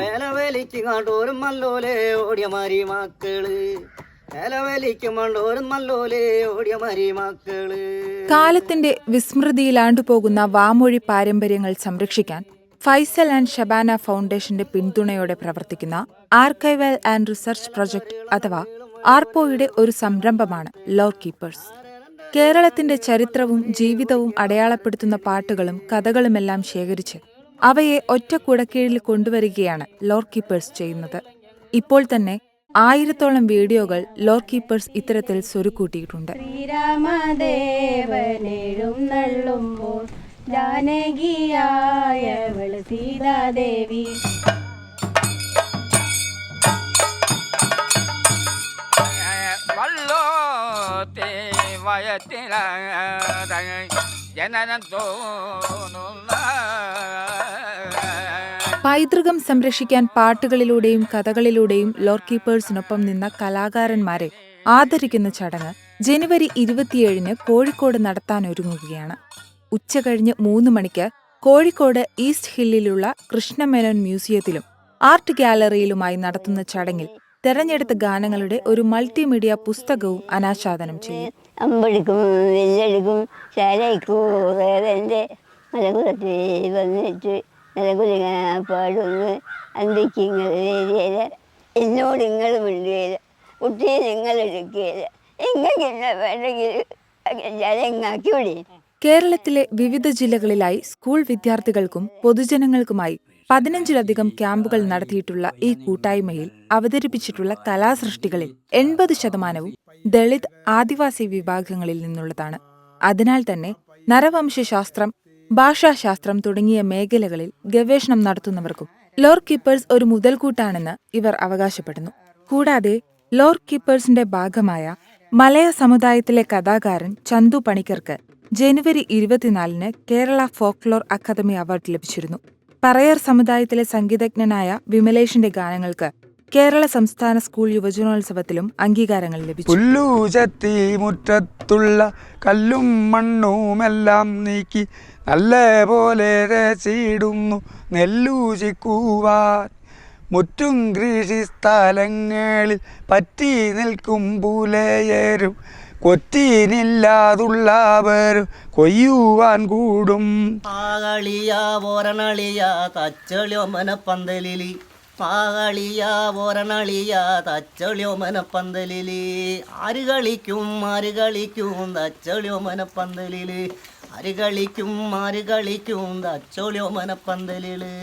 വേലവേലിക്ക് കണ്ടോരും നല്ലോലെ ഓടിയ മാരി മക്കള്, വേലവേലിക്ക് കണ്ടോരും നല്ലോലെ ഓടിയ മാരി മക്കള്. കാലത്തിന്റെ വിസ്മൃതിയിലാണ്ടുപോകുന്ന വാമൊഴി പാരമ്പര്യങ്ങൾ സംരക്ഷിക്കാൻ ഫൈസൽ ആൻഡ് ഷബാന ഫൗണ്ടേഷന്റെ പിന്തുണയോടെ പ്രവർത്തിക്കുന്ന ആർക്കൈവൽ ആൻഡ് റിസർച്ച് പ്രൊജക്ട് അഥവാ ആർപോയുടെ ഒരു സംരംഭമാണ് ലോർ കീപ്പേഴ്സ്. കേരളത്തിന്റെ ചരിത്രവും ജീവിതവും അടയാളപ്പെടുത്തുന്ന പാട്ടുകളും കഥകളുമെല്ലാം ശേഖരിച്ച് അവയെ ഒറ്റ കുടക്കീഴിൽ കൊണ്ടുവരികയാണ് ലോർ കീപ്പേഴ്സ് ചെയ്യുന്നത്. ഇപ്പോൾ തന്നെ 1000-ഓളം വീഡിയോകൾ ലോർ കീപ്പേഴ്സ് ഇത്തരത്തിൽ സ്വരുക്കൂട്ടിയിട്ടുണ്ട്. ശ്രീരാമദേവനെഴുന്നള്ളുമ്പോൾ ജാനകിയായവൾ സീതാദേവി, പൈതൃകം സംരക്ഷിക്കാൻ പാട്ടുകളിലൂടെയും കഥകളിലൂടെയും ലോർ കീപ്പേഴ്സിനൊപ്പം നിന്ന കലാകാരന്മാരെ ആദരിക്കുന്ന ചടങ്ങ് ജനുവരി 27-ന് കോഴിക്കോട് നടത്താനൊരുങ്ങുകയാണ്. ഉച്ചകഴിഞ്ഞ് 3 മണിക്ക് കോഴിക്കോട് ഈസ്റ്റ് ഹില്ലിലുള്ള കൃഷ്ണമേനോൻ മ്യൂസിയത്തിലും ആർട്ട് ഗാലറിയിലുമായി നടത്തുന്ന ചടങ്ങിൽ തെരഞ്ഞെടുത്ത ഗാനങ്ങളുടെ ഒരു മൾട്ടിമീഡിയ പുസ്തകവും അനാച്ഛാദനം ചെയ്യും. അമ്പടിക്കും വെല്ലടിക്കും ശാലയ്ക്കൂറേറെ മലകുലത്തിൽ വന്നിട്ട് നിലകുലിങ്ങ പാടുന്നു അന്തിക്കിങ്ങൾ എന്നോട് നിങ്ങൾ മിണ്ടിയില്ല, കുട്ടിയെ നിങ്ങൾ എടുക്കുകയില്ല, എങ്ങനെ വേണമെങ്കിൽ ജലങ്ങാക്കി വിടി. കേരളത്തിലെ വിവിധ ജില്ലകളിലായി സ്കൂൾ വിദ്യാർത്ഥികൾക്കും പൊതുജനങ്ങൾക്കുമായി 15-ലധികം ക്യാമ്പുകൾ നടത്തിയിട്ടുള്ള ഈ കൂട്ടായ്മയിൽ അവതരിപ്പിച്ചിട്ടുള്ള കലാസൃഷ്ടികളിൽ 80% ദളിത്, ആദിവാസി വിഭാഗങ്ങളിൽ നിന്നുള്ളതാണ്. അതിനാൽ തന്നെ നരവംശശാസ്ത്രം, ഭാഷാശാസ്ത്രം തുടങ്ങിയ മേഖലകളിൽ ഗവേഷണം നടത്തുന്നവർക്കും ലോർ കീപ്പേഴ്സ് ഒരു മുതൽക്കൂട്ടാണെന്ന് ഇവർ അവകാശപ്പെടുന്നു. കൂടാതെ ലോർ കീപ്പേഴ്സിന്റെ ഭാഗമായ മലയ സമുദായത്തിലെ കഥാകാരൻ ചന്തു പണിക്കർക്ക് ജനുവരി 24-ന് കേരള ഫോക്ലോർ അക്കാദമി അവാർഡ് ലഭിച്ചിരുന്നു. പറയർ സമുദായത്തിലെ സംഗീതജ്ഞനായ വിമലേഷിന്റെ ഗാനങ്ങൾക്ക് കേരള സംസ്ഥാന സ്കൂൾ യുവജനോത്സവത്തിലും അംഗീകാരങ്ങൾ ലഭിച്ചു. പുല്ലൂചത്തി മുറ്റത്തുള്ള കല്ലും മണ്ണുമെല്ലാം നീക്കി നല്ല പോലെ രസിടുന്നു നെല്ലൂചിക്കുവാൻ. മുറ്റും കൃഷിസ്ഥലങ്ങളിൽ പറ്റി നിൽക്കും പുലയരും കൊറ്റീനില്ലാതുള്ളവരും കൊയ്യുവാൻ കൂടും. പാകളിയ ഓരണളിയ തച്ചളിയോ മനപ്പന്തലിലി, പാകളിയ ഓരണളിയ തച്ചളിയോ മനപ്പന്തലിലി, ആരുകളിക്കും തച്ചളിയോ മനപ്പന്തലില്, ആരുകളിക്കും തച്ചളിയോ മനപ്പന്തലില്.